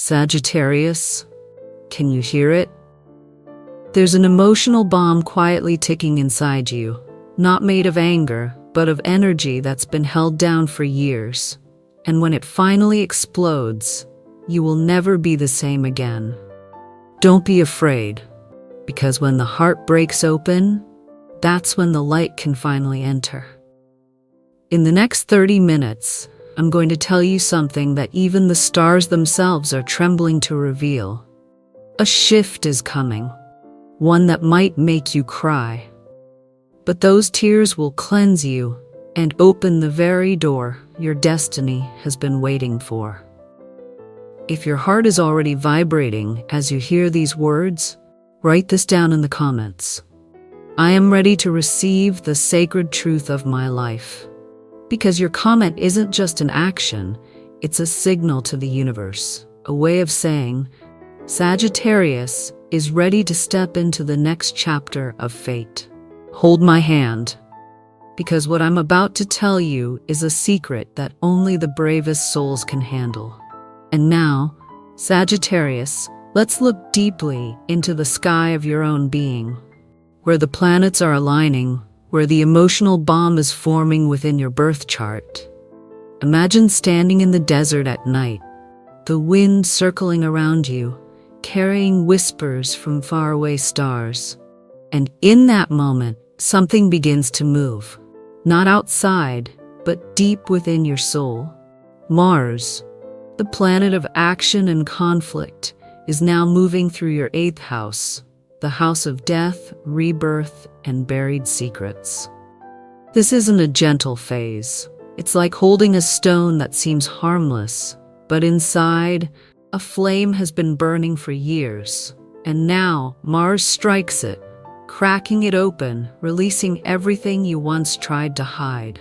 Sagittarius, can you hear it? There's an emotional bomb quietly ticking inside you, not made of anger, but of energy that's been held down for years. And when it finally explodes, you will never be the same again. Don't be afraid, because when the heart breaks open, that's when the light can finally enter. In the next 30 minutes, I'm going to tell you something that even the stars themselves are trembling to reveal. A shift is coming, one that might make you cry. But those tears will cleanse you and open the very door your destiny has been waiting for. If your heart is already vibrating as you hear these words, write this down in the comments. I am ready to receive the sacred truth of my life. Because your comment isn't just an action, it's a signal to the universe, a way of saying, Sagittarius is ready to step into the next chapter of fate. Hold my hand, because what I'm about to tell you is a secret that only the bravest souls can handle. And now, Sagittarius, let's look deeply into the sky of your own being, where the planets are aligning, where the emotional bomb is forming within your birth chart. Imagine standing in the desert at night, the wind circling around you, carrying whispers from faraway stars. And in that moment, something begins to move, not outside, but deep within your soul. Mars, the planet of action and conflict, is now moving through your 8th house, the house of death, rebirth, and buried secrets. This isn't a gentle phase. It's like holding a stone that seems harmless, but inside, a flame has been burning for years. And now, Mars strikes it, cracking it open, releasing everything you once tried to hide.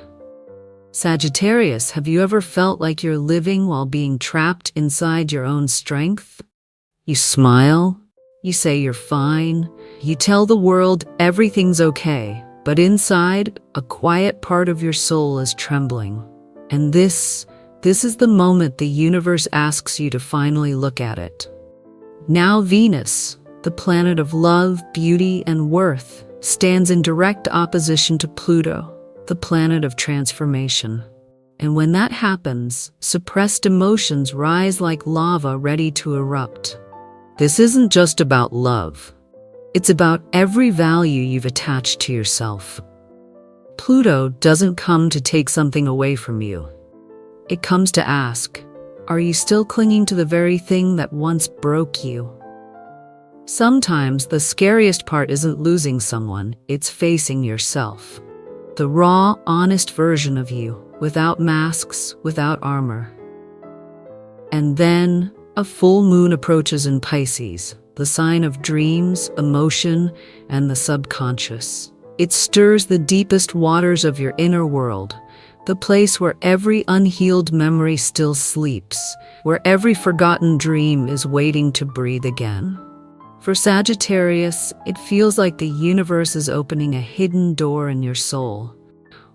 Sagittarius, have you ever felt like you're living while being trapped inside your own strength? You smile, you say you're fine, you tell the world everything's okay, but inside, a quiet part of your soul is trembling. And this is the moment the universe asks you to finally look at it. Now Venus, the planet of love, beauty, and worth, stands in direct opposition to Pluto, the planet of transformation. And when that happens, suppressed emotions rise like lava ready to erupt. This isn't just about love. It's about every value you've attached to yourself. Pluto doesn't come to take something away from you. It comes to ask, are you still clinging to the very thing that once broke you? Sometimes the scariest part isn't losing someone, it's facing yourself. The raw, honest version of you, without masks, without armor. And then, a full moon approaches in Pisces, the sign of dreams, emotion, and the subconscious. It stirs the deepest waters of your inner world, the place where every unhealed memory still sleeps, where every forgotten dream is waiting to breathe again. For Sagittarius, it feels like the universe is opening a hidden door in your soul,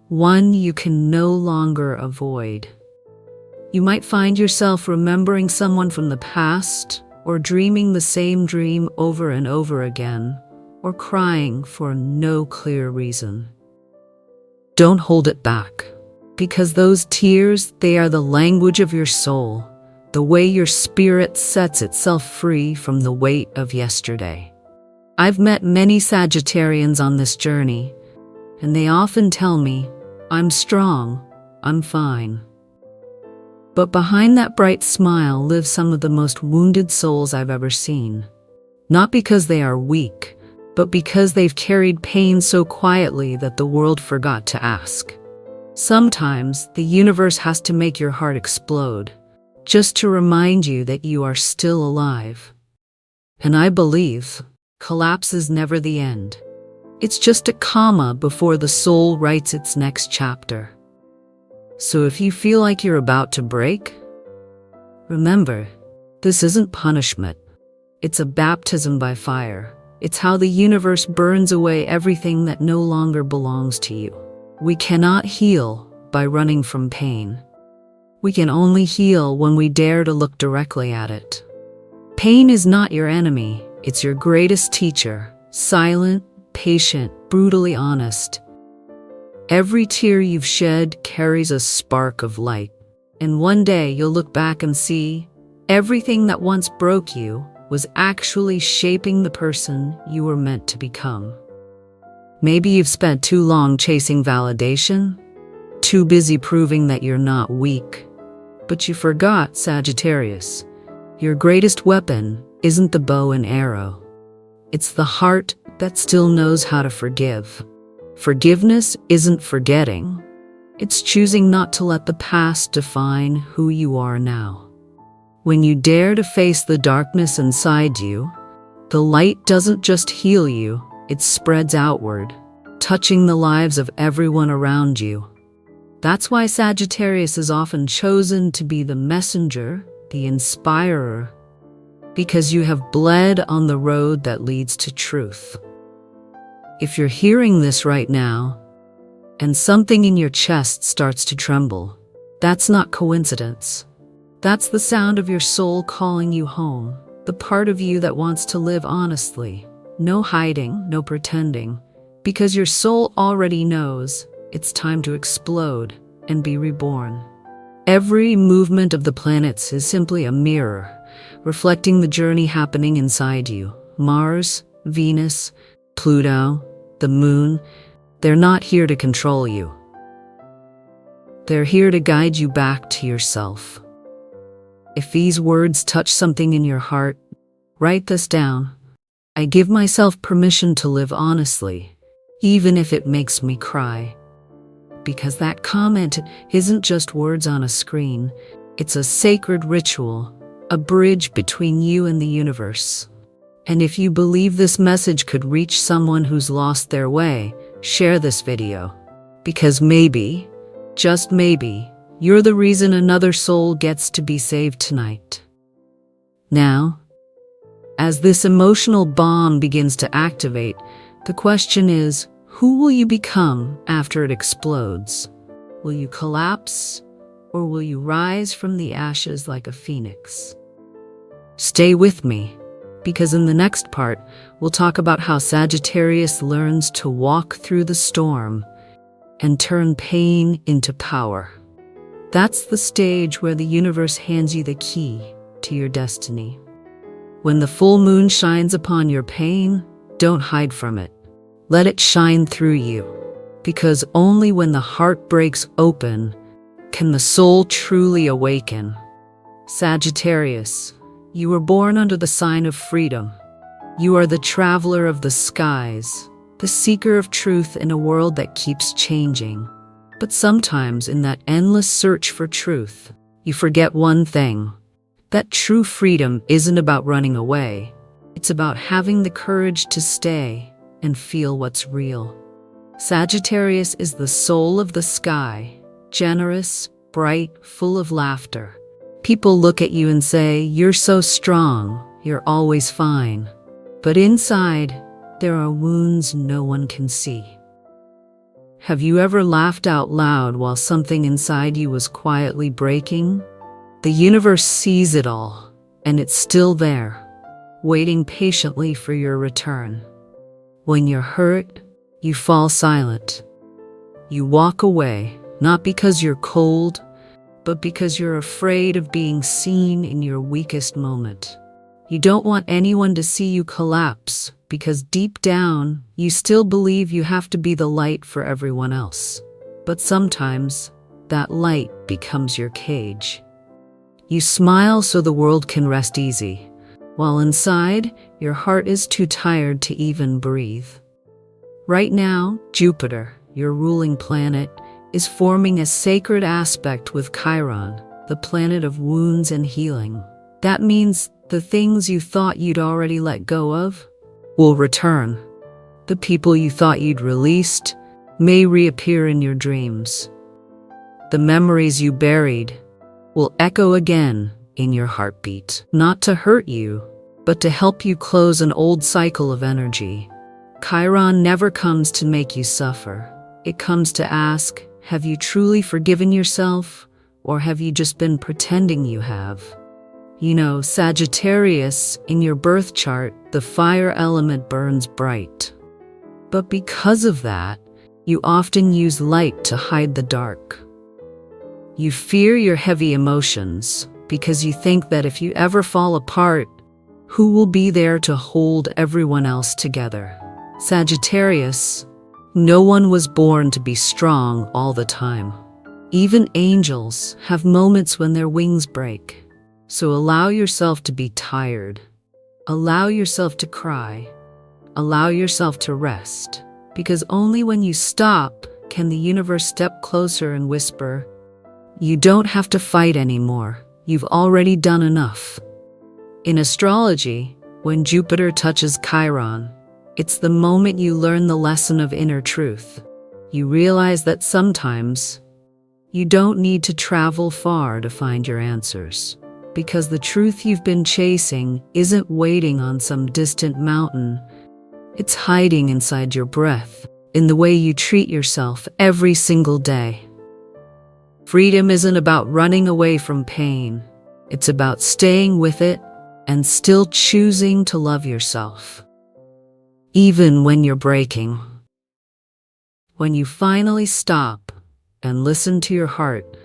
one you can no longer avoid. You might find yourself remembering someone from the past, or dreaming the same dream over and over again, or crying for no clear reason. Don't hold it back, because those tears, they are the language of your soul, the way your spirit sets itself free from the weight of yesterday. I've met many Sagittarians on this journey, and they often tell me, I'm strong, I'm fine. But behind that bright smile live some of the most wounded souls I've ever seen. Not because they are weak, but because they've carried pain so quietly that the world forgot to ask. Sometimes the universe has to make your heart explode, just to remind you that you are still alive. And I believe collapse is never the end. It's just a comma before the soul writes its next chapter. So if you feel like you're about to break, remember, this isn't punishment. It's a baptism by fire. It's how the universe burns away everything that no longer belongs to you. We cannot heal by running from pain. We can only heal when we dare to look directly at it. Pain is not your enemy, it's your greatest teacher. Silent, patient, brutally honest. Every tear you've shed carries a spark of light. And one day you'll look back and see everything that once broke you was actually shaping the person you were meant to become. Maybe you've spent too long chasing validation, too busy proving that you're not weak. But you forgot, Sagittarius. Your greatest weapon isn't the bow and arrow. It's the heart that still knows how to forgive. Forgiveness isn't forgetting. It's choosing not to let the past define who you are now. When you dare to face the darkness inside you, the light doesn't just heal you, it spreads outward, touching the lives of everyone around you. That's why Sagittarius is often chosen to be the messenger, the inspirer, because you have bled on the road that leads to truth. If you're hearing this right now, and something in your chest starts to tremble, that's not coincidence. That's the sound of your soul calling you home, the part of you that wants to live honestly. No hiding, no pretending, because your soul already knows it's time to explode and be reborn. Every movement of the planets is simply a mirror, reflecting the journey happening inside you. Mars, Venus, Pluto, the moon, they're not here to control you. They're here to guide you back to yourself. If these words touch something in your heart, write this down. I give myself permission to live honestly, even if it makes me cry. Because that comment isn't just words on a screen, it's a sacred ritual, a bridge between you and the universe. And if you believe this message could reach someone who's lost their way, share this video. Because maybe, just maybe, you're the reason another soul gets to be saved tonight. Now, as this emotional bomb begins to activate, the question is, who will you become after it explodes? Will you collapse, or will you rise from the ashes like a phoenix? Stay with me, because in the next part, we'll talk about how Sagittarius learns to walk through the storm and turn pain into power. That's the stage where the universe hands you the key to your destiny. When the full moon shines upon your pain, don't hide from it. Let it shine through you, because only when the heart breaks open can the soul truly awaken. Sagittarius, you were born under the sign of freedom. You are the traveler of the skies, the seeker of truth in a world that keeps changing. But sometimes in that endless search for truth, you forget one thing. That true freedom isn't about running away. It's about having the courage to stay and feel what's real. Sagittarius is the soul of the sky, generous, bright, full of laughter. People look at you and say, "You're so strong, you're always fine." But inside, there are wounds no one can see. Have you ever laughed out loud while something inside you was quietly breaking? The universe sees it all, and it's still there, waiting patiently for your return. When you're hurt, you fall silent. You walk away, not because you're cold, but because you're afraid of being seen in your weakest moment. You don't want anyone to see you collapse, because deep down, you still believe you have to be the light for everyone else. But sometimes, that light becomes your cage. You smile so the world can rest easy, while inside, your heart is too tired to even breathe. Right now, Jupiter, your ruling planet, is forming a sacred aspect with Chiron, the planet of wounds and healing. That means the things you thought you'd already let go of will return. The people you thought you'd released may reappear in your dreams. The memories you buried will echo again in your heartbeat, not to hurt you, but to help you close an old cycle of energy. Chiron never comes to make you suffer. It comes to ask, have you truly forgiven yourself, or have you just been pretending you have? Sagittarius, in your birth chart, the fire element burns bright. But because of that, you often use light to hide the dark. You fear your heavy emotions because you think that if you ever fall apart, who will be there to hold everyone else together? Sagittarius, no one was born to be strong all the time. Even angels have moments when their wings break. So allow yourself to be tired. Allow yourself to cry. Allow yourself to rest. Because only when you stop can the universe step closer and whisper, "You don't have to fight anymore. You've already done enough." In astrology, when Jupiter touches Chiron, it's the moment you learn the lesson of inner truth. You realize that sometimes you don't need to travel far to find your answers, because the truth you've been chasing isn't waiting on some distant mountain. It's hiding inside your breath, in the way you treat yourself every single day. Freedom isn't about running away from pain. It's about staying with it and still choosing to love yourself, even when you're breaking. When you finally stop and listen to your heart,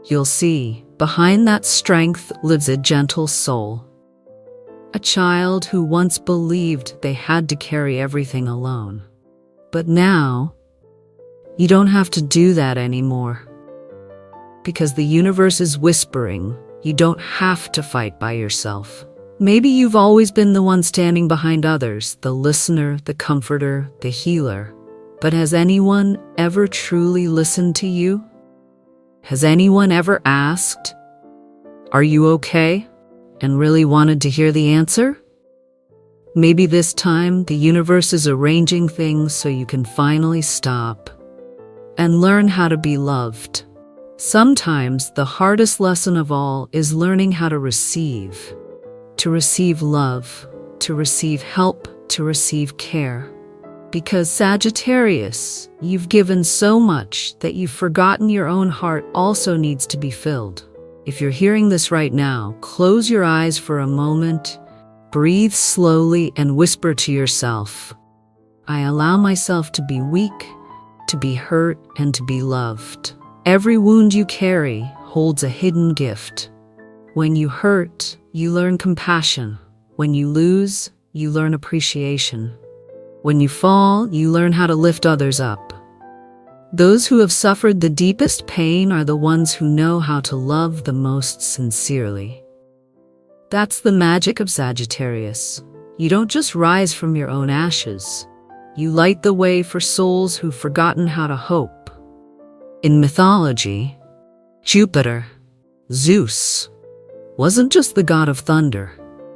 you'll see behind that strength lives a gentle soul. A child who once believed they had to carry everything alone. But now, you don't have to do that anymore. Because the universe is whispering, you don't have to fight by yourself. Maybe you've always been the one standing behind others, the listener, the comforter, the healer. But has anyone ever truly listened to you? Has anyone ever asked, "Are you okay?" and really wanted to hear the answer? Maybe this time the universe is arranging things so you can finally stop and learn how to be loved. Sometimes the hardest lesson of all is learning how to receive love, to receive help, to receive care. Because Sagittarius, you've given so much that you've forgotten your own heart also needs to be filled. If you're hearing this right now, close your eyes for a moment, breathe slowly, and whisper to yourself, "I allow myself to be weak, to be hurt, and to be loved." Every wound you carry holds a hidden gift. When you hurt, you learn compassion. When you lose, you learn appreciation. When you fall, you learn how to lift others up. Those who have suffered the deepest pain are the ones who know how to love the most sincerely. That's the magic of Sagittarius. You don't just rise from your own ashes. You light the way for souls who've forgotten how to hope. In mythology, Jupiter, Zeus, wasn't just the god of thunder.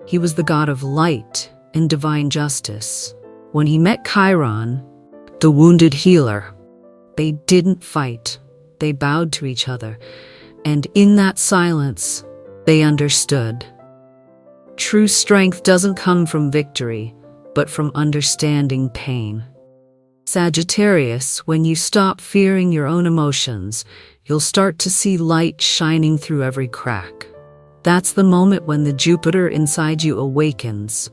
He was the god of light and divine justice. When he met Chiron, the wounded healer, they didn't fight. They bowed to each other, and in that silence, they understood. True strength doesn't come from victory, but from understanding pain. Sagittarius, when you stop fearing your own emotions, you'll start to see light shining through every crack. That's the moment when the Jupiter inside you awakens,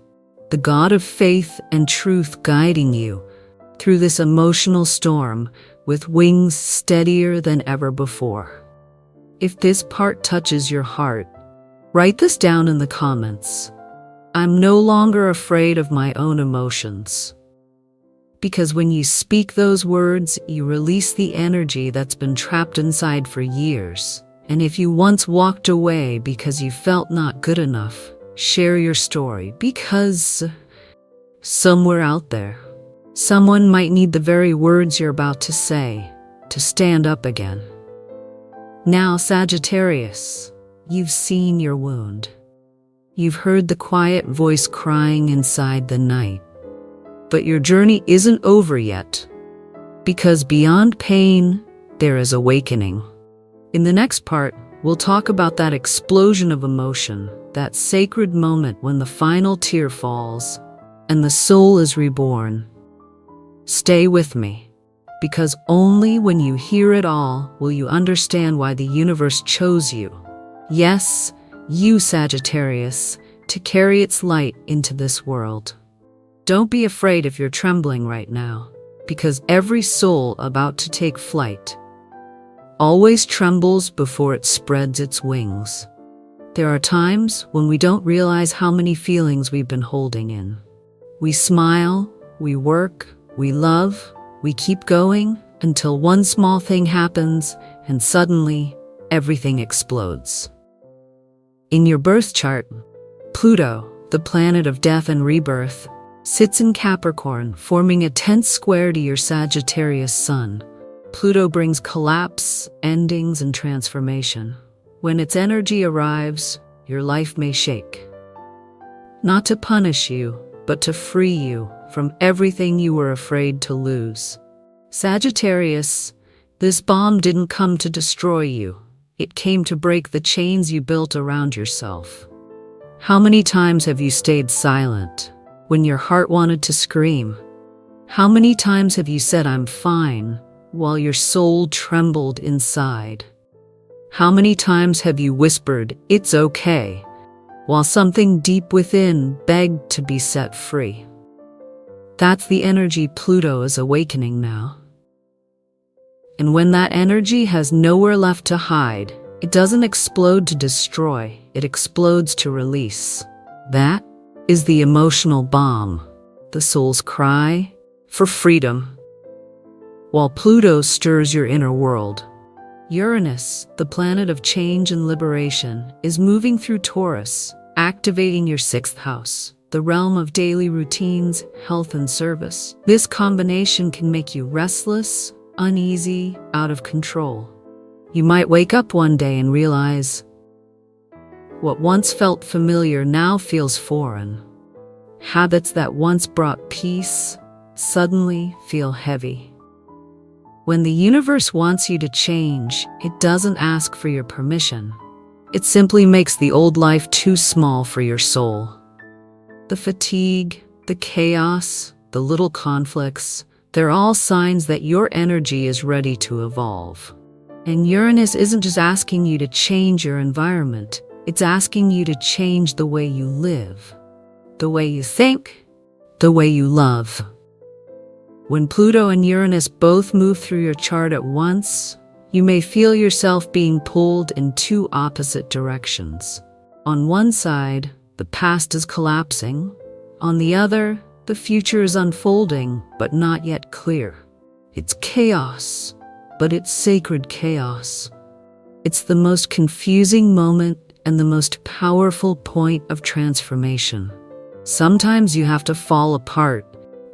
the god of faith and truth guiding you through this emotional storm with wings steadier than ever before. If this part touches your heart, write this down in the comments. I'm no longer afraid of my own emotions. Because when you speak those words, you release the energy that's been trapped inside for years. And if you once walked away because you felt not good enough, share your story, because somewhere out there, someone might need the very words you're about to say to stand up again. Now, Sagittarius, you've seen your wound. You've heard the quiet voice crying inside the night. But your journey isn't over yet, because beyond pain, there is awakening. In the next part, we'll talk about that explosion of emotion, that sacred moment when the final tear falls and the soul is reborn. Stay with me, because only when you hear it all will you understand why the universe chose you. Yes, you, Sagittarius, to carry its light into this world. Don't be afraid if you're trembling right now, because every soul about to take flight always trembles before it spreads its wings. There are times when we don't realize how many feelings we've been holding in. We smile, we work, we love, we keep going until one small thing happens and suddenly everything explodes. In your birth chart, Pluto, the planet of death and rebirth, sits in Capricorn, forming a tense square to your Sagittarius sun. Pluto brings collapse, endings, and transformation. When its energy arrives, your life may shake. Not to punish you, but to free you from everything you were afraid to lose. Sagittarius, this bomb didn't come to destroy you. It came to break the chains you built around yourself. How many times have you stayed silent when your heart wanted to scream? How many times have you said, "I'm fine," while your soul trembled inside? How many times have you whispered, "It's okay," while something deep within begged to be set free? That's the energy Pluto is awakening now. And when that energy has nowhere left to hide, it doesn't explode to destroy, it explodes to release. That is the emotional bomb, the soul's cry for freedom. While Pluto stirs your inner world, Uranus, the planet of change and liberation, is moving through Taurus, activating your 6th house, the realm of daily routines, health, and service. This combination can make you restless, uneasy, out of control. You might wake up one day and realize what once felt familiar now feels foreign. Habits that once brought peace suddenly feel heavy. When the universe wants you to change, it doesn't ask for your permission. It simply makes the old life too small for your soul. The fatigue, the chaos, the little conflicts, they're all signs that your energy is ready to evolve. And Uranus isn't just asking you to change your environment, it's asking you to change the way you live, the way you think, the way you love. When Pluto and Uranus both move through your chart at once, you may feel yourself being pulled in two opposite directions. On one side, the past is collapsing. On the other, the future is unfolding, but not yet clear. It's chaos, but it's sacred chaos. It's the most confusing moment and the most powerful point of transformation. Sometimes you have to fall apart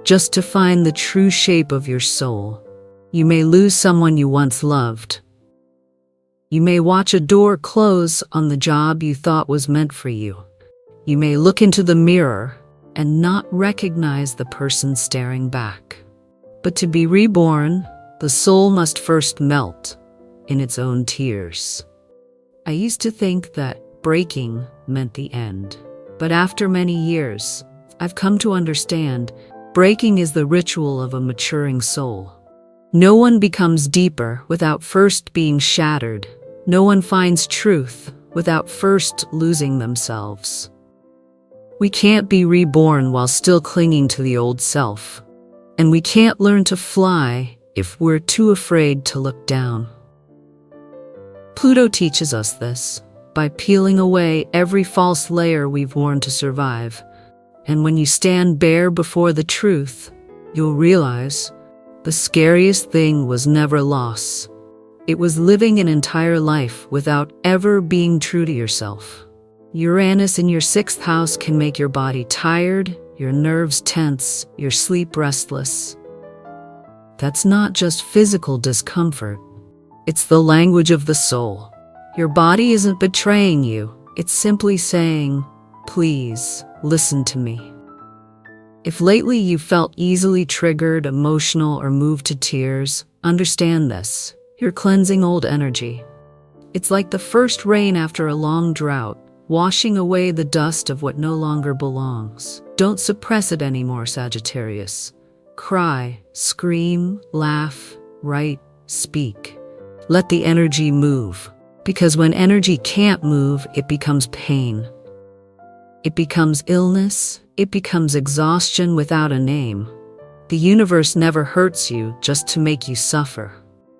just to find the true shape of your soul. You may lose someone you once loved. You may watch a door close on the job you thought was meant for you. You may look into the mirror and not recognize the person staring back. But to be reborn, the soul must first melt in its own tears. I used to think that breaking meant the end. But after many years, I've come to understand breaking is the ritual of a maturing soul. No one becomes deeper without first being shattered. No one finds truth without first losing themselves. We can't be reborn while still clinging to the old self. And we can't learn to fly if we're too afraid to look down. Pluto teaches us this by peeling away every false layer we've worn to survive. And when you stand bare before the truth, you'll realize the scariest thing was never loss. It was living an entire life without ever being true to yourself. Uranus in your 6th house can make your body tired, your nerves tense, your sleep restless. That's not just physical discomfort. It's the language of the soul. Your body isn't betraying you. It's simply saying, "Please, listen to me." If lately you felt easily triggered, emotional, or moved to tears, understand this. You're cleansing old energy. It's like the first rain after a long drought, washing away the dust of what no longer belongs. Don't suppress it anymore, Sagittarius. Cry, scream, laugh, write, speak. Let the energy move. Because when energy can't move, it becomes pain. It becomes illness. It becomes exhaustion without a name. The universe never hurts you just to make you suffer.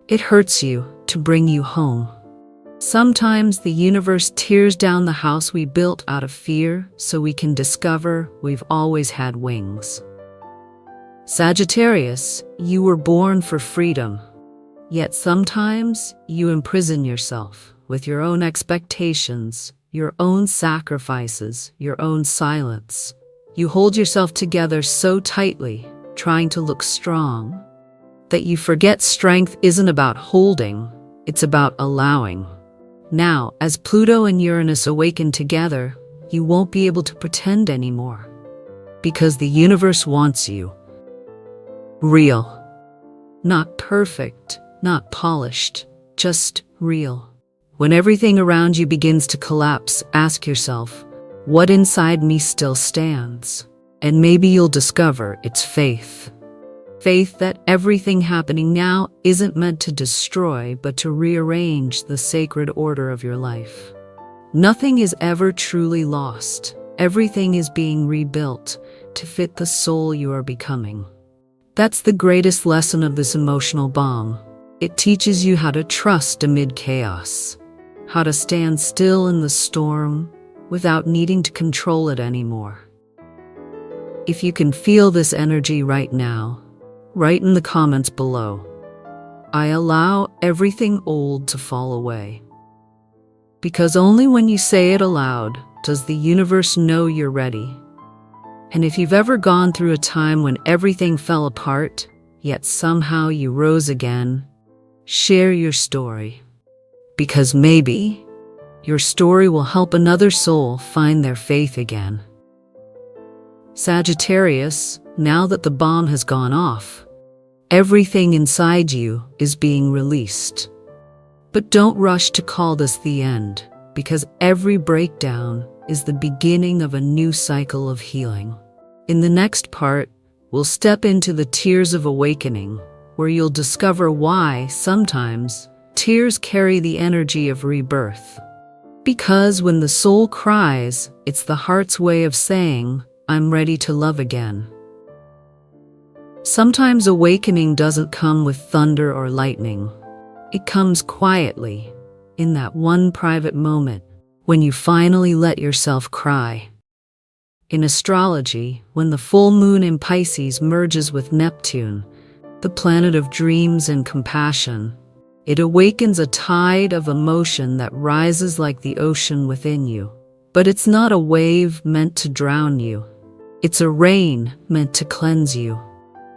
It hurts you to bring you home. Sometimes the universe tears down the house we built out of fear so we can discover we've always had wings. Sagittarius, you were born for freedom. Yet sometimes you imprison yourself with your own expectations, your own sacrifices, your own silence. You hold yourself together so tightly, trying to look strong, that you forget strength isn't about holding, it's about allowing. Now, as Pluto and Uranus awaken together, you won't be able to pretend anymore. Because the universe wants you. Real. Not perfect, not polished, just real. When everything around you begins to collapse, ask yourself, what inside me still stands? And maybe you'll discover it's faith. Faith that everything happening now isn't meant to destroy, but to rearrange the sacred order of your life. Nothing is ever truly lost. Everything is being rebuilt to fit the soul you are becoming. That's the greatest lesson of this emotional bomb. It teaches you how to trust amid chaos, how to stand still in the storm without needing to control it anymore. If you can feel this energy right now, write in the comments below, I allow everything old to fall away. Because only when you say it aloud does the universe know you're ready. And if you've ever gone through a time when everything fell apart, yet somehow you rose again, share your story. Because maybe your story will help another soul find their faith again. Sagittarius, now that the bomb has gone off, everything inside you is being released. But don't rush to call this the end, because every breakdown is the beginning of a new cycle of healing. In the next part, we'll step into the tears of awakening, where you'll discover why, sometimes, tears carry the energy of rebirth. Because when the soul cries, it's the heart's way of saying, I'm ready to love again. Sometimes awakening doesn't come with thunder or lightning. It comes quietly, in that one private moment, when you finally let yourself cry. In astrology, when the full moon in Pisces merges with Neptune, the planet of dreams and compassion, it awakens a tide of emotion that rises like the ocean within you. But it's not a wave meant to drown you. It's a rain meant to cleanse you.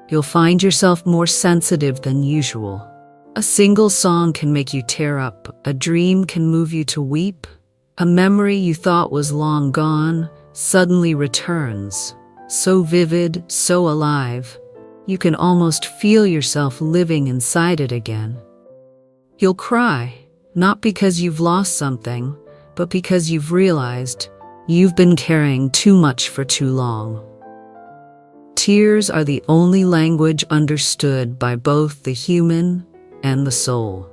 You'll find yourself more sensitive than usual. A single song can make you tear up. A dream can move you to weep. A memory you thought was long gone suddenly returns. So vivid, so alive. You can almost feel yourself living inside it again. You'll cry, not because you've lost something, but because you've realized you've been carrying too much for too long. Tears are the only language understood by both the human and the soul.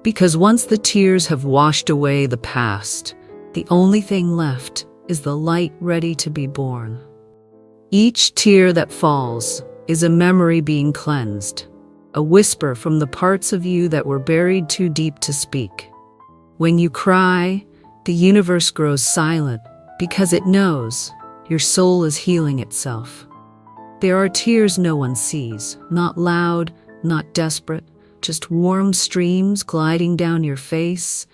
Because once the tears have washed away the past, the only thing left is the light ready to be born. Each tear that falls is a memory being cleansed, a whisper from the parts of you that were buried too deep to speak. When you cry, the universe grows silent because it knows your soul is healing itself. There are tears no one sees, not loud, not desperate, just warm streams gliding down your face,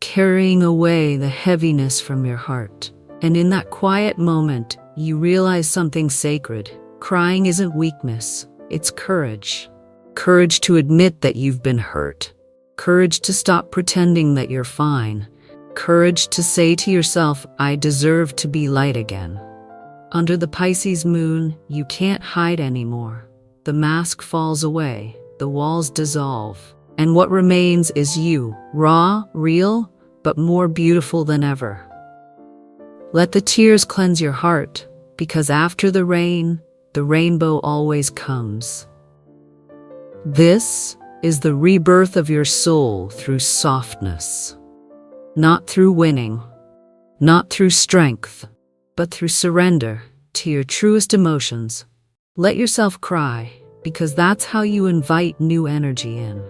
carrying away the heaviness from your heart. And in that quiet moment, you realize something sacred. Crying isn't weakness, it's courage. Courage to admit that you've been hurt. Courage to stop pretending that you're fine. Courage to say to yourself, I deserve to be light again. Under the Pisces moon, you can't hide anymore. The mask falls away, the walls dissolve, and what remains is you, raw, real, but more beautiful than ever. Let the tears cleanse your heart, because after the rain, the rainbow always comes. This is the rebirth of your soul through softness. Not through winning, not through strength, but through surrender to your truest emotions. Let yourself cry, because that's how you invite new energy in.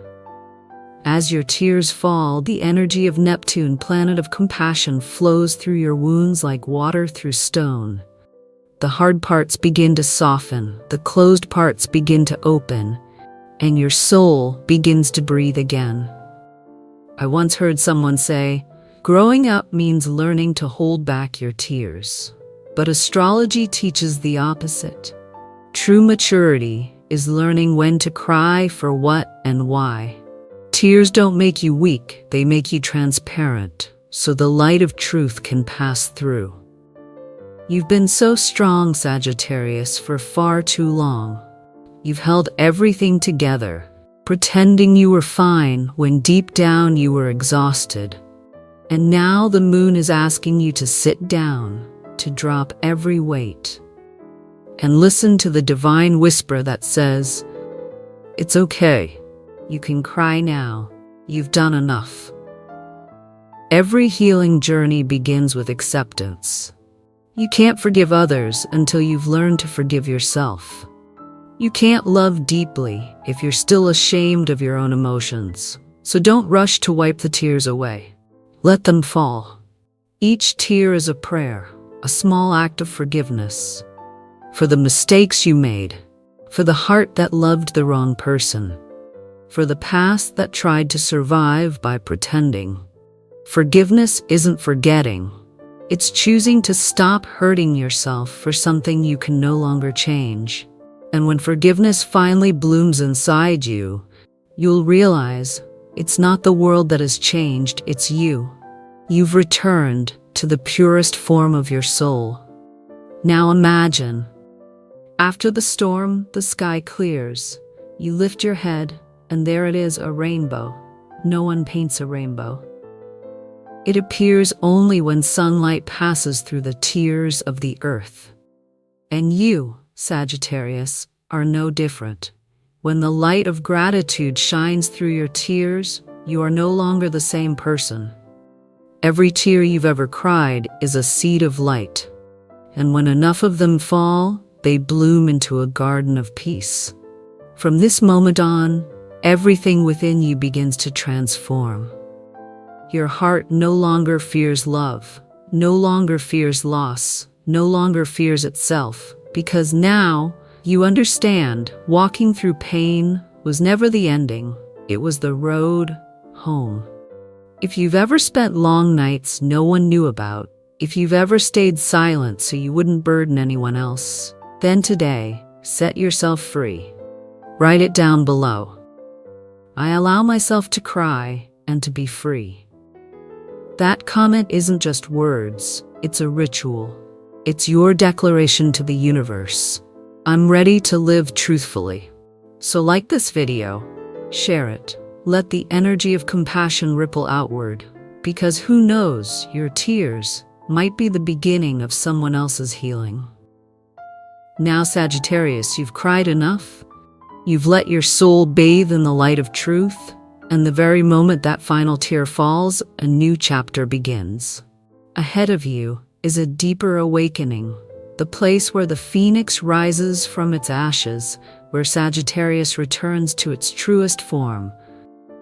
As your tears fall, the energy of Neptune, planet of compassion, flows through your wounds like water through stone. The hard parts begin to soften, the closed parts begin to open, and your soul begins to breathe again. I once heard someone say, growing up means learning to hold back your tears. But astrology teaches the opposite. True maturity is learning when to cry, for what and why. Tears don't make you weak, they make you transparent, so the light of truth can pass through. You've been so strong, Sagittarius, for far too long. You've held everything together, pretending you were fine when deep down you were exhausted. And now the moon is asking you to sit down, to drop every weight, and listen to the divine whisper that says, it's okay. You can cry now. You've done enough. Every healing journey begins with acceptance. You can't forgive others until you've learned to forgive yourself. You can't love deeply if you're still ashamed of your own emotions. So don't rush to wipe the tears away. Let them fall. Each tear is a prayer, a small act of forgiveness. For the mistakes you made, for the heart that loved the wrong person, for the past that tried to survive by pretending. Forgiveness isn't forgetting. It's choosing to stop hurting yourself for something you can no longer change. And when forgiveness finally blooms inside you, you'll realize it's not the world that has changed, it's you. You've returned to the purest form of your soul. Now imagine, after the storm, the sky clears. You lift your head, and there it is, a rainbow. No one paints a rainbow. It appears only when sunlight passes through the tears of the earth. And you, Sagittarius, are no different. When the light of gratitude shines through your tears, you are no longer the same person. Every tear you've ever cried is a seed of light. And when enough of them fall, they bloom into a garden of peace. From this moment on, everything within you begins to transform. Your heart no longer fears love, no longer fears loss, no longer fears itself, because now you understand walking through pain was never the ending, it was the road home. If you've ever spent long nights no one knew about, if you've ever stayed silent so you wouldn't burden anyone else, then today, set yourself free. Write it down below. I allow myself to cry and to be free. That comment isn't just words, it's a ritual. It's your declaration to the universe. I'm ready to live truthfully. So like this video, share it. Let the energy of compassion ripple outward, because who knows, your tears might be the beginning of someone else's healing. Now, Sagittarius, you've cried enough. You've let your soul bathe in the light of truth, and the very moment that final tear falls, a new chapter begins. Ahead of you is a deeper awakening, the place where the phoenix rises from its ashes, where Sagittarius returns to its truest form,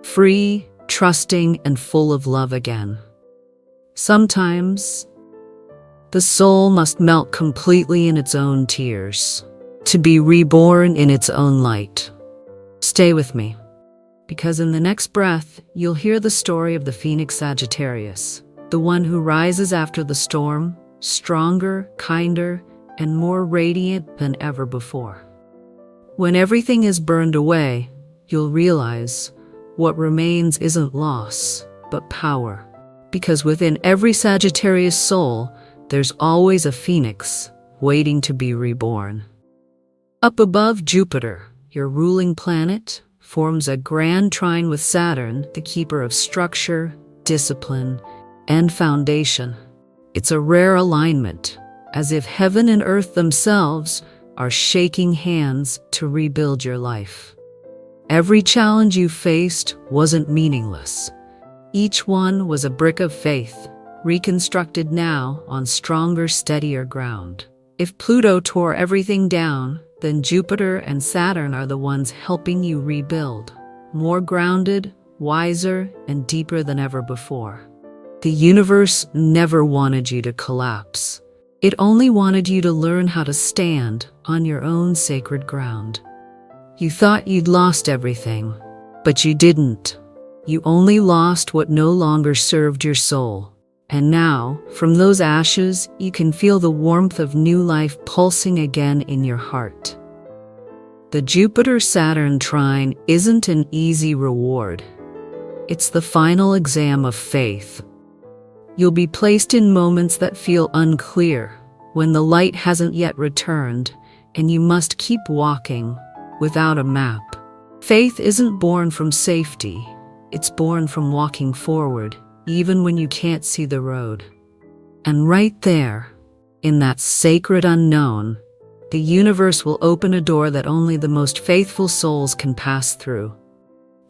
free, trusting, and full of love again. Sometimes, the soul must melt completely in its own tears, to be reborn in its own light. Stay with me, because in the next breath, you'll hear the story of the Phoenix Sagittarius, the one who rises after the storm, stronger, kinder, and more radiant than ever before. When everything is burned away, you'll realize what remains isn't loss, but power. Because within every Sagittarius soul, there's always a phoenix waiting to be reborn. Up above, Jupiter, your ruling planet, forms a grand trine with Saturn, the keeper of structure, discipline, and foundation. It's a rare alignment, as if heaven and earth themselves are shaking hands to rebuild your life. Every challenge you faced wasn't meaningless. Each one was a brick of faith, reconstructed now on stronger, steadier ground. If Pluto tore everything down, then Jupiter and Saturn are the ones helping you rebuild, more grounded, wiser, and deeper than ever before. The universe never wanted you to collapse. It only wanted you to learn how to stand on your own sacred ground. You thought you'd lost everything, but you didn't. You only lost what no longer served your soul. And now, from those ashes, you can feel the warmth of new life pulsing again in your heart. The Jupiter-Saturn trine isn't an easy reward. It's the final exam of faith. You'll be placed in moments that feel unclear, when the light hasn't yet returned, and you must keep walking without a map. Faith isn't born from safety. It's born from walking forward, even when you can't see the road. And right there, in that sacred unknown, the universe will open a door that only the most faithful souls can pass through.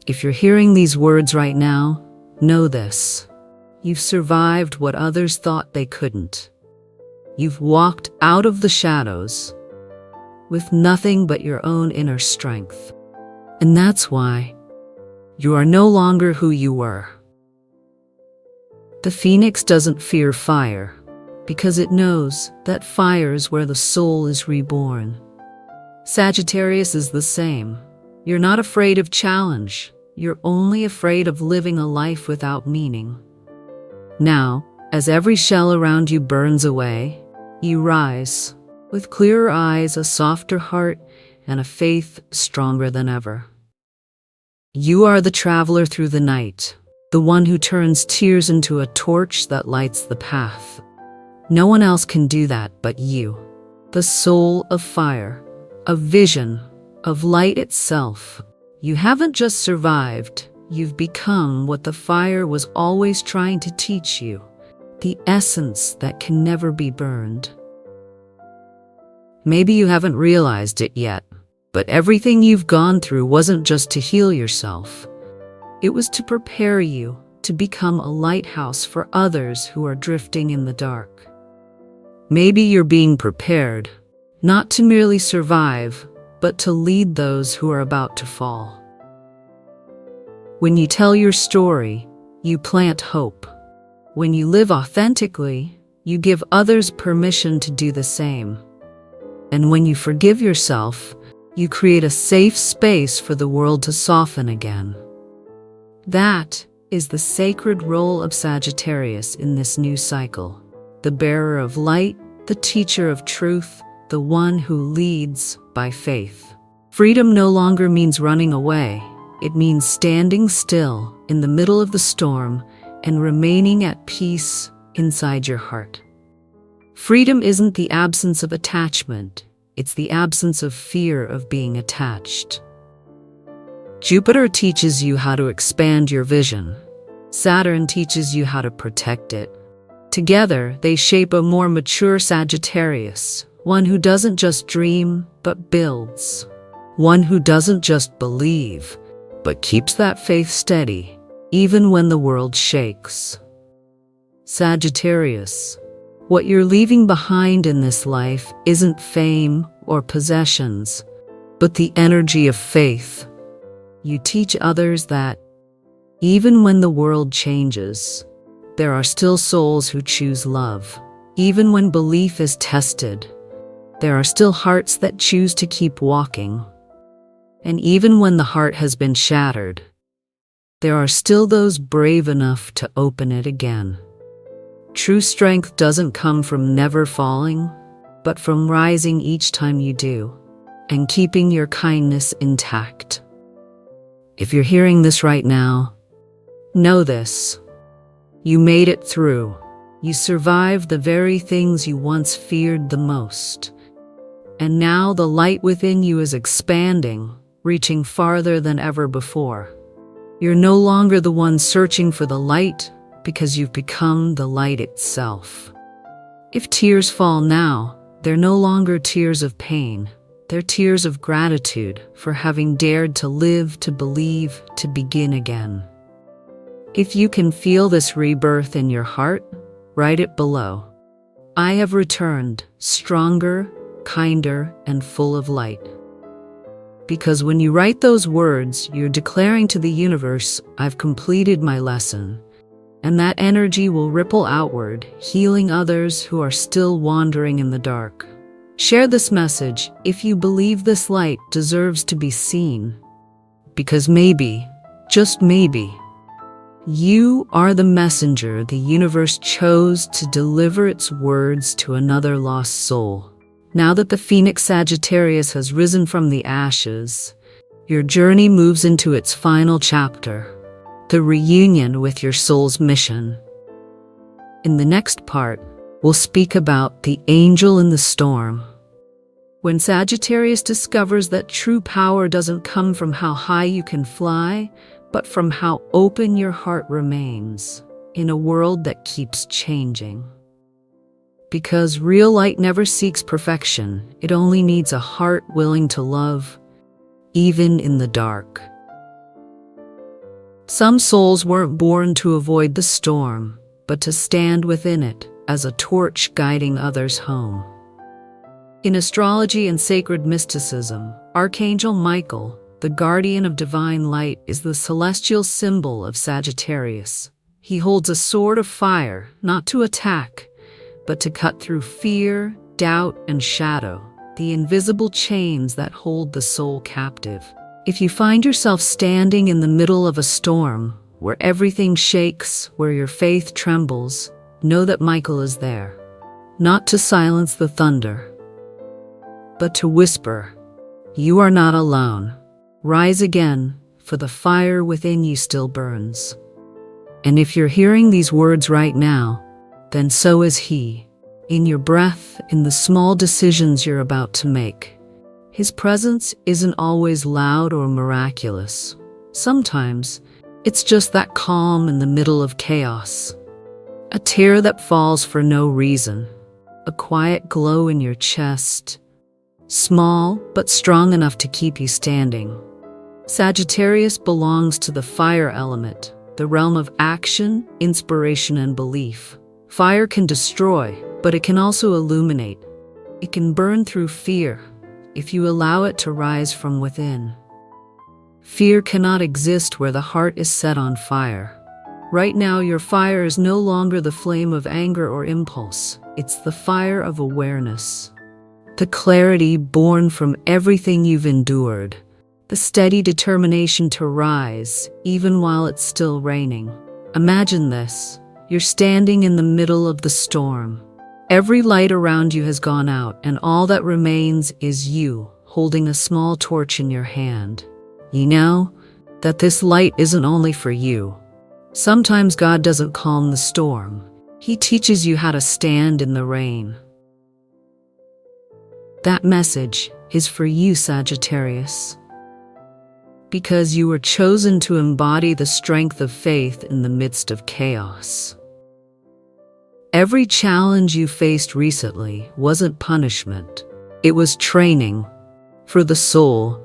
If you're hearing these words right now, know this. You've survived what others thought they couldn't. You've walked out of the shadows with nothing but your own inner strength. And that's why you are no longer who you were. The phoenix doesn't fear fire because it knows that fire's where the soul is reborn. Sagittarius is the same. You're not afraid of challenge. You're only afraid of living a life without meaning. Now, as every shell around you burns away, you rise with clearer eyes, a softer heart, and a faith stronger than ever. You are the traveler through the night, the one who turns tears into a torch that lights the path. No one else can do that but you, the soul of fire, of vision, of light itself. You haven't just survived, you've become what the fire was always trying to teach you, the essence that can never be burned. Maybe you haven't realized it yet, but everything you've gone through wasn't just to heal yourself. It was to prepare you to become a lighthouse for others who are drifting in the dark. Maybe you're being prepared, not to merely survive, but to lead those who are about to fall. When you tell your story, you plant hope. When you live authentically, you give others permission to do the same. And when you forgive yourself, you create a safe space for the world to soften again. That is the sacred role of Sagittarius in this new cycle. The bearer of light, the teacher of truth, the one who leads by faith. Freedom no longer means running away. It means standing still in the middle of the storm and remaining at peace inside your heart. Freedom isn't the absence of attachment. It's the absence of fear of being attached. Jupiter teaches you how to expand your vision. Saturn teaches you how to protect it. Together, they shape a more mature Sagittarius, one who doesn't just dream, but builds. One who doesn't just believe, but keeps that faith steady, even when the world shakes. Sagittarius, what you're leaving behind in this life isn't fame or possessions, but the energy of faith. You teach others that, even when the world changes, there are still souls who choose love. Even when belief is tested, there are still hearts that choose to keep walking. And even when the heart has been shattered, there are still those brave enough to open it again. True strength doesn't come from never falling, but from rising each time you do, and keeping your kindness intact. If you're hearing this right now, know this. You made it through. You survived the very things you once feared the most. And now the light within you is expanding, reaching farther than ever before. You're no longer the one searching for the light, because you've become the light itself. If tears fall now, they're no longer tears of pain. They're tears of gratitude for having dared to live, to believe, to begin again. If you can feel this rebirth in your heart, write it below. I have returned, stronger, kinder, and full of light. Because when you write those words, you're declaring to the universe, I've completed my lesson. And that energy will ripple outward, healing others who are still wandering in the dark. Share this message if you believe this light deserves to be seen. Because maybe, just maybe, you are the messenger the universe chose to deliver its words to another lost soul. Now that the Phoenix Sagittarius has risen from the ashes, your journey moves into its final chapter, the reunion with your soul's mission. In the next part, we'll speak about the angel in the storm. When Sagittarius discovers that true power doesn't come from how high you can fly, but from how open your heart remains in a world that keeps changing. Because real light never seeks perfection, it only needs a heart willing to love, even in the dark. Some souls weren't born to avoid the storm, but to stand within it as a torch guiding others home. In astrology and sacred mysticism, Archangel Michael, the guardian of divine light, is the celestial symbol of Sagittarius. He holds a sword of fire, not to attack, but to cut through fear, doubt, and shadow, the invisible chains that hold the soul captive. If you find yourself standing in the middle of a storm, where everything shakes, where your faith trembles, know that Michael is there, not to silence the thunder, but to whisper, you are not alone. Rise again, for the fire within you still burns. And if you're hearing these words right now, then so is he. In your breath, in the small decisions you're about to make. His presence isn't always loud or miraculous. Sometimes, it's just that calm in the middle of chaos. A tear that falls for no reason. A quiet glow in your chest. Small, but strong enough to keep you standing. Sagittarius belongs to the fire element, the realm of action, inspiration, and belief. Fire can destroy, but it can also illuminate. It can burn through fear, if you allow it to rise from within. Fear cannot exist where the heart is set on fire. Right now, your fire is no longer the flame of anger or impulse. It's the fire of awareness. The clarity born from everything you've endured. The steady determination to rise, even while it's still raining. Imagine this. You're standing in the middle of the storm. Every light around you has gone out, and all that remains is you, holding a small torch in your hand. You know that this light isn't only for you. Sometimes God doesn't calm the storm. He teaches you how to stand in the rain. That message is for you, Sagittarius. Because you were chosen to embody the strength of faith in the midst of chaos. Every challenge you faced recently wasn't punishment. It was training for the soul.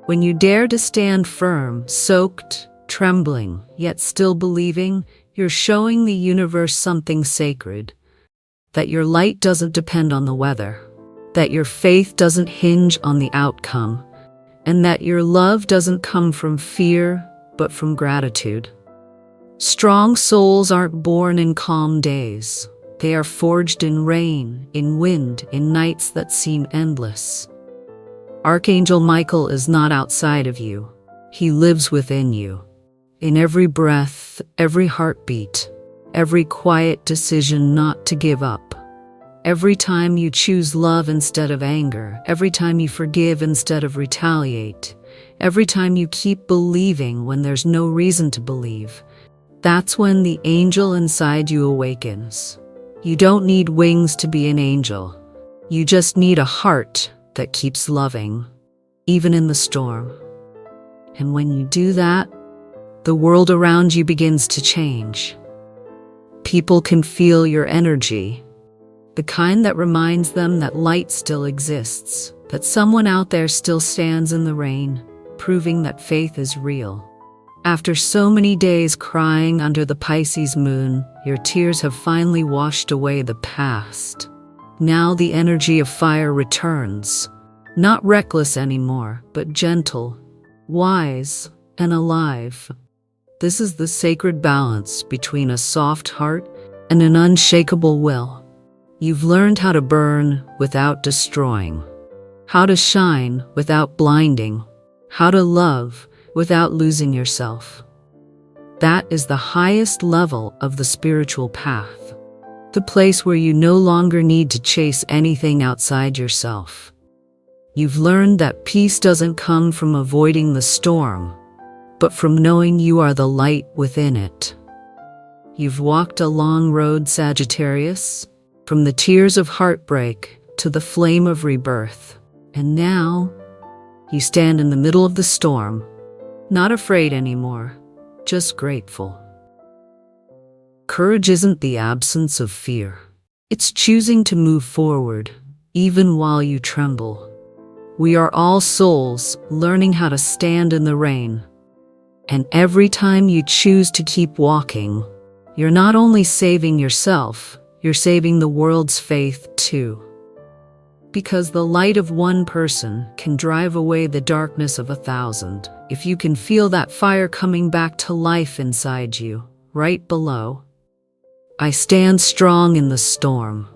When you dare to stand firm, soaked, trembling, yet still believing, you're showing the universe something sacred. That your light doesn't depend on the weather. That your faith doesn't hinge on the outcome. And that your love doesn't come from fear, but from gratitude. Strong souls aren't born in calm days. They are forged in rain, in wind, in nights that seem endless. Archangel Michael is not outside of you. He lives within you. In every breath, every heartbeat, every quiet decision not to give up. Every time you choose love instead of anger, every time you forgive instead of retaliate, every time you keep believing when there's no reason to believe, that's when the angel inside you awakens. You don't need wings to be an angel. You just need a heart that keeps loving, even in the storm. And when you do that, the world around you begins to change. People can feel your energy. The kind that reminds them that light still exists, that someone out there still stands in the rain, proving that faith is real. After so many days crying under the Pisces moon, your tears have finally washed away the past. Now the energy of fire returns, not reckless anymore, but gentle, wise, and alive. This is the sacred balance between a soft heart and an unshakable will. You've learned how to burn without destroying, how to shine without blinding, how to love without losing yourself. That is the highest level of the spiritual path, the place where you no longer need to chase anything outside yourself. You've learned that peace doesn't come from avoiding the storm, but from knowing you are the light within it. You've walked a long road, Sagittarius, from the tears of heartbreak to the flame of rebirth. And now, you stand in the middle of the storm, not afraid anymore, just grateful. Courage isn't the absence of fear. It's choosing to move forward, even while you tremble. We are all souls learning how to stand in the rain. And every time you choose to keep walking, you're not only saving yourself, you're saving the world's faith too. Because the light of one person can drive away the darkness of 1,000. If you can feel that fire coming back to life inside you, right below, I stand strong in the storm.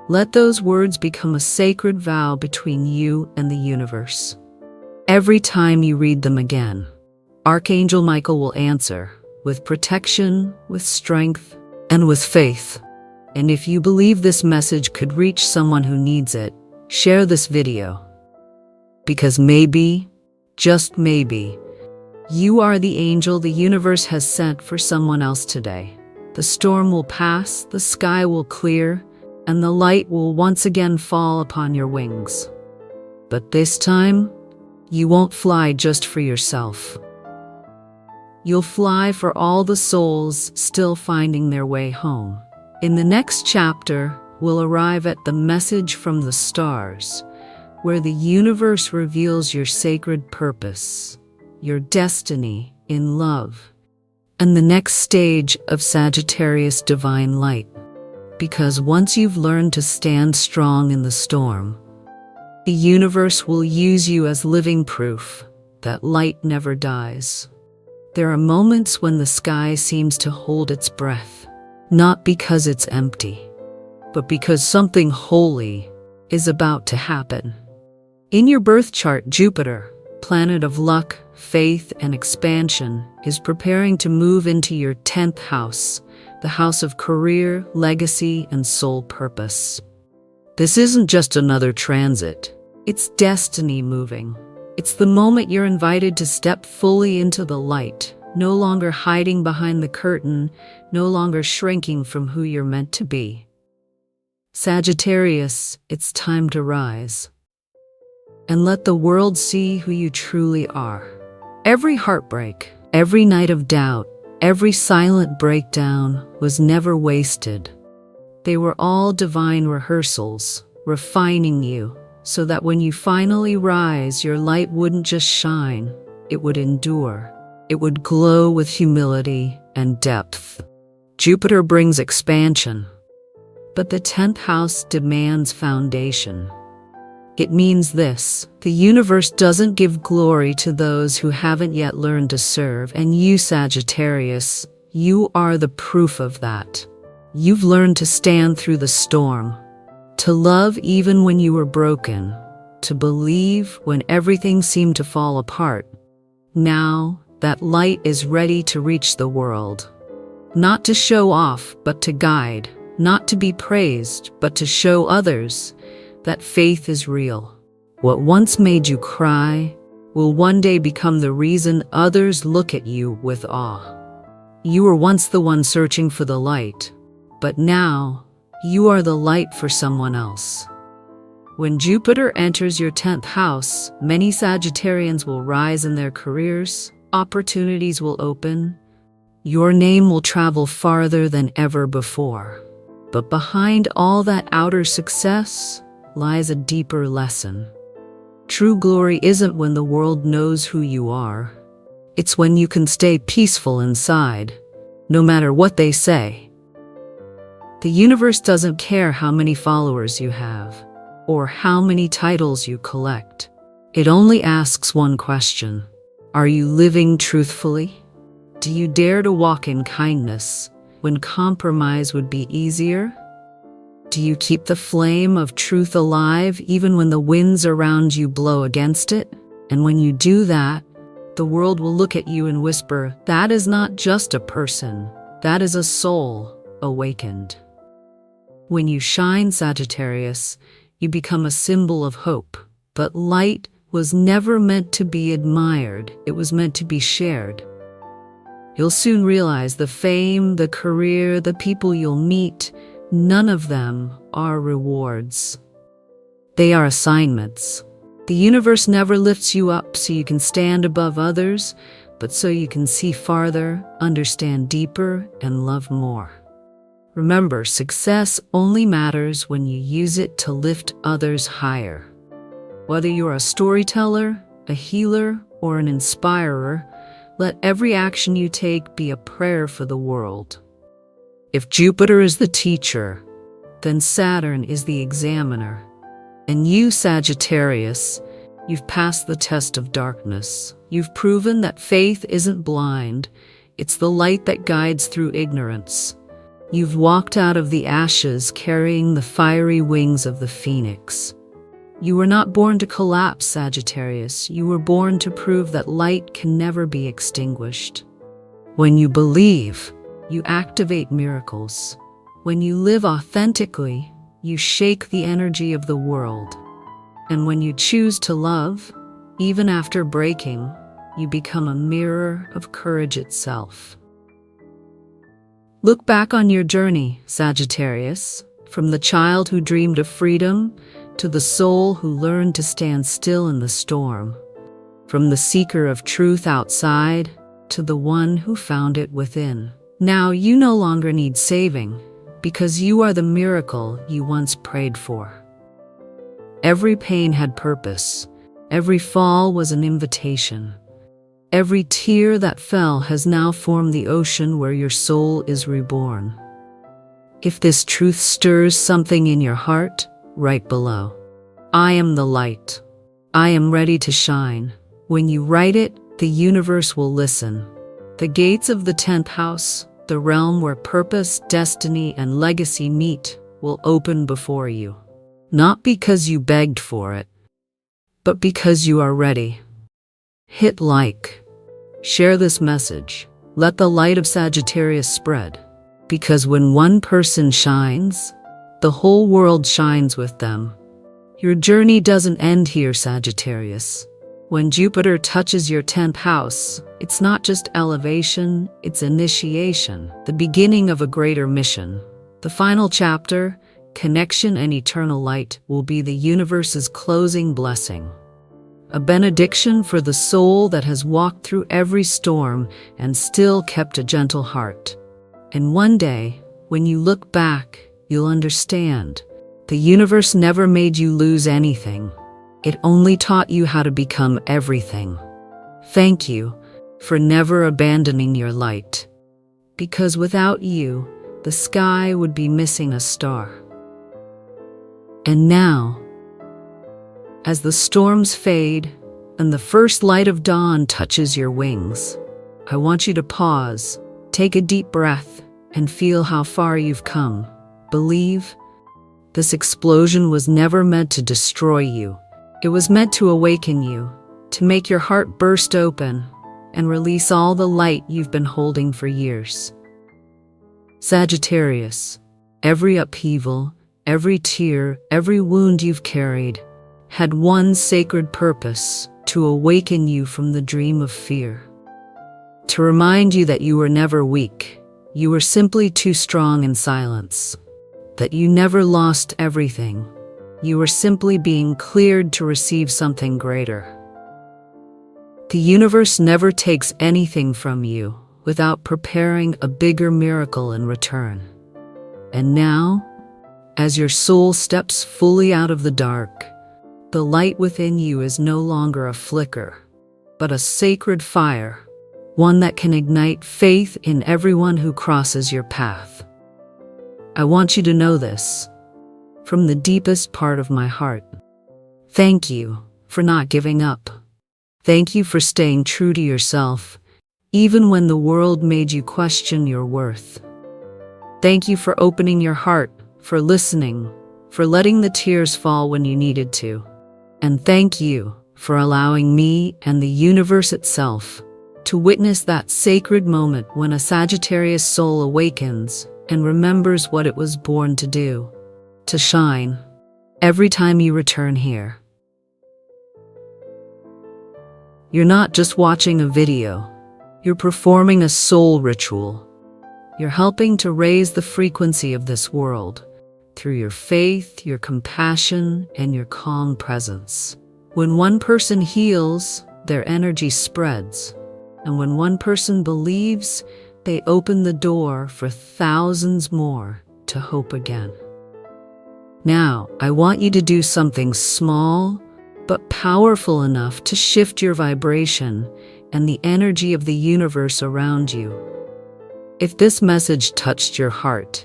Let those words become a sacred vow between you and the universe. Every time you read them again, Archangel Michael will answer with protection, with strength, and with faith. And if you believe this message could reach someone who needs it, share this video. Because maybe, just maybe, you are the angel the universe has sent for someone else today. The storm will pass, the sky will clear, and the light will once again fall upon your wings. But this time, you won't fly just for yourself. You'll fly for all the souls still finding their way home. In the next chapter, we'll arrive at the message from the stars, where the universe reveals your sacred purpose, your destiny in love, and the next stage of Sagittarius divine light. Because once you've learned to stand strong in the storm, the universe will use you as living proof that light never dies. There are moments when the sky seems to hold its breath, not because it's empty, but because something holy is about to happen. In your birth chart, Jupiter, planet of luck, faith, and expansion, is preparing to move into your 10th house, the house of career, legacy, and soul purpose. This isn't just another transit. It's destiny moving. It's the moment you're invited to step fully into the light, no longer hiding behind the curtain, no longer shrinking from who you're meant to be. Sagittarius, it's time to rise. And let the world see who you truly are. Every heartbreak, every night of doubt, every silent breakdown was never wasted. They were all divine rehearsals, refining you, so that when you finally rise, your light wouldn't just shine, it would endure. It would glow with humility and depth. Jupiter brings expansion, but the 10th house demands foundation. It means this: the universe doesn't give glory to those who haven't yet learned to serve, and you, Sagittarius, you are the proof of that. You've learned to stand through the storm, to love even when you were broken, to believe when everything seemed to fall apart. Now, that light is ready to reach the world. Not to show off, but to guide. Not to be praised, but to show others that faith is real. What once made you cry will one day become the reason others look at you with awe. You were once the one searching for the light, but now you are the light for someone else. When Jupiter enters your 10th house, many Sagittarians will rise in their careers, opportunities will open, your name will travel farther than ever before. But behind all that outer success lies a deeper lesson. True glory isn't when the world knows who you are. It's when you can stay peaceful inside, no matter what they say. The universe doesn't care how many followers you have, or how many titles you collect. It only asks one question. Are you living truthfully? Do you dare to walk in kindness when compromise would be easier? Do you keep the flame of truth alive even when the winds around you blow against it? And when you do that, the world will look at you and whisper, that is not just a person, that is a soul awakened. When you shine, Sagittarius, you become a symbol of hope. But light was never meant to be admired, it was meant to be shared. You'll soon realize the fame, the career, the people you'll meet, none of them are rewards. They are assignments. The universe never lifts you up so you can stand above others, but so you can see farther, understand deeper, and love more. Remember, success only matters when you use it to lift others higher. Whether you're a storyteller, a healer, or an inspirer, let every action you take be a prayer for the world. If Jupiter is the teacher, then Saturn is the examiner. And you, Sagittarius, you've passed the test of darkness. You've proven that faith isn't blind, it's the light that guides through ignorance. You've walked out of the ashes carrying the fiery wings of the phoenix. You were not born to collapse, Sagittarius. You were born to prove that light can never be extinguished. When you believe, you activate miracles. When you live authentically, you shake the energy of the world. And when you choose to love, even after breaking, you become a mirror of courage itself. Look back on your journey, Sagittarius, from the child who dreamed of freedom to the soul who learned to stand still in the storm, from the seeker of truth outside to the one who found it within. Now you no longer need saving, because you are the miracle you once prayed for. Every pain had purpose. Every fall was an invitation. Every tear that fell has now formed the ocean where your soul is reborn. If this truth stirs something in your heart, write below. I am the light. I am ready to shine. When you write it, the universe will listen. The gates of the 10th house, the realm where purpose, destiny, and legacy meet, will open before you. Not because you begged for it, but because you are ready. Hit like. Share this message. Let the light of Sagittarius spread. Because when one person shines, the whole world shines with them. Your journey doesn't end here, Sagittarius. When Jupiter touches your 10th house, it's not just elevation, it's initiation, the beginning of a greater mission. The final chapter, connection and eternal light, will be the universe's closing blessing. A benediction for the soul that has walked through every storm and still kept a gentle heart. And one day, when you look back, you'll understand. The universe never made you lose anything. It only taught you how to become everything. Thank you for never abandoning your light. Because without you, the sky would be missing a star. And now, as the storms fade and the first light of dawn touches your wings, I want you to pause, take a deep breath, and feel how far you've come. Believe, this explosion was never meant to destroy you. It was meant to awaken you, to make your heart burst open and release all the light you've been holding for years. Sagittarius, every upheaval, every tear, every wound you've carried had one sacred purpose: to awaken you from the dream of fear. To remind you that you were never weak, you were simply too strong in silence. That you never lost everything. You were simply being cleared to receive something greater. The universe never takes anything from you without preparing a bigger miracle in return. And now, as your soul steps fully out of the dark, the light within you is no longer a flicker, but a sacred fire, one that can ignite faith in everyone who crosses your path. I want you to know this from the deepest part of my heart. Thank you for not giving up. Thank you for staying true to yourself, even when the world made you question your worth. Thank you for opening your heart, for listening, for letting the tears fall when you needed to. And thank you for allowing me and the universe itself to witness that sacred moment when a Sagittarius soul awakens and remembers what it was born to do, to shine, every time you return here. You're not just watching a video, you're performing a soul ritual. You're helping to raise the frequency of this world through your faith, your compassion, and your calm presence. When one person heals, their energy spreads. And when one person believes, they open the door for thousands more to hope again. Now, I want you to do something small, but powerful enough to shift your vibration and the energy of the universe around you. If this message touched your heart,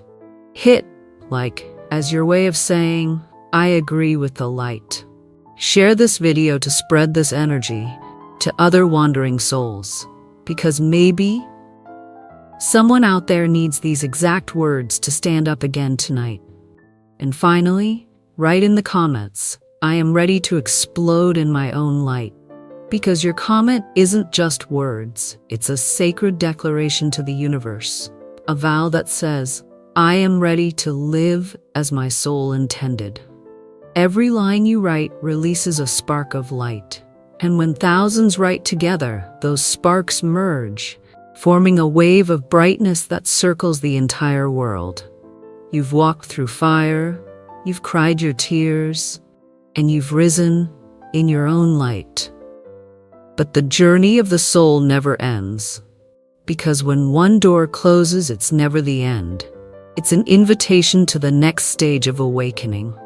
hit like as your way of saying, I agree with the light. Share this video to spread this energy to other wandering souls, because maybe someone out there needs these exact words to stand up again tonight. And finally, write in the comments, I am ready to explode in my own light. Because your comment isn't just words, it's a sacred declaration to the universe, a vow that says, I am ready to live as my soul intended. Every line you write releases a spark of light, and when thousands write together, those sparks merge, forming a wave of brightness that circles the entire world. You've walked through fire, you've cried your tears, and you've risen in your own light. But the journey of the soul never ends, because when one door closes, it's never the end. It's an invitation to the next stage of awakening.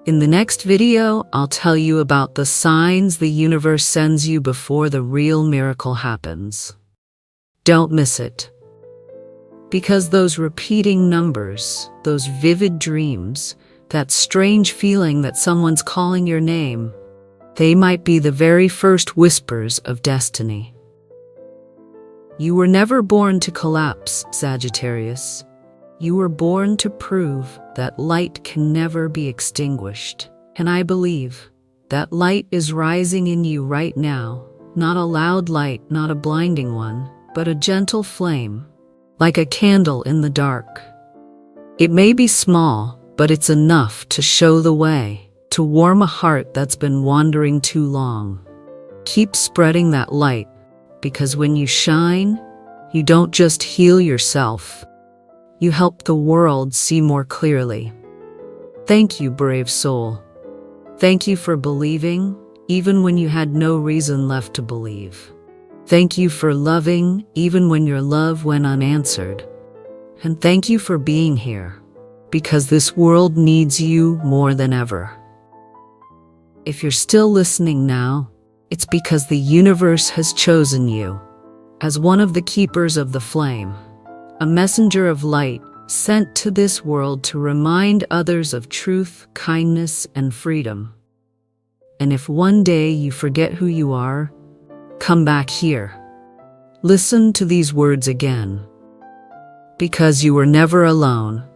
In the next video, I'll tell you about the signs the universe sends you before the real miracle happens. Don't miss it. Because those repeating numbers, those vivid dreams, that strange feeling that someone's calling your name, they might be the very first whispers of destiny. You were never born to collapse, Sagittarius. You were born to prove that light can never be extinguished. And I believe that light is rising in you right now. Not a loud light, not a blinding one, but a gentle flame, like a candle in the dark. It may be small, but it's enough to show the way, to warm a heart that's been wandering too long. Keep spreading that light, because when you shine, you don't just heal yourself, you help the world see more clearly. Thank you, brave soul. Thank you for believing, even when you had no reason left to believe. Thank you for loving, even when your love went unanswered. And thank you for being here, because this world needs you more than ever. If you're still listening now, it's because the universe has chosen you as one of the keepers of the flame, a messenger of light sent to this world to remind others of truth, kindness, and freedom. And if one day you forget who you are, come back here. Listen to these words again. Because you were never alone,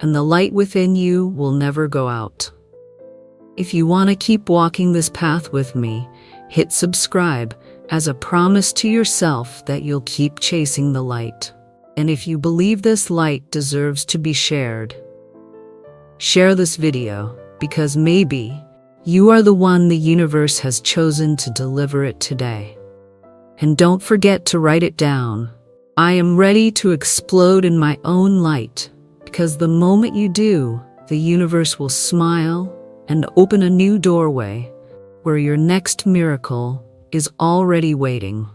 and the light within you will never go out. If you want to keep walking this path with me, hit subscribe as a promise to yourself that you'll keep chasing the light. And if you believe this light deserves to be shared, share this video, because maybe you are the one the universe has chosen to deliver it today. And don't forget to write it down. I am ready to explode in my own light, because the moment you do, the universe will smile and open a new doorway where your next miracle is already waiting.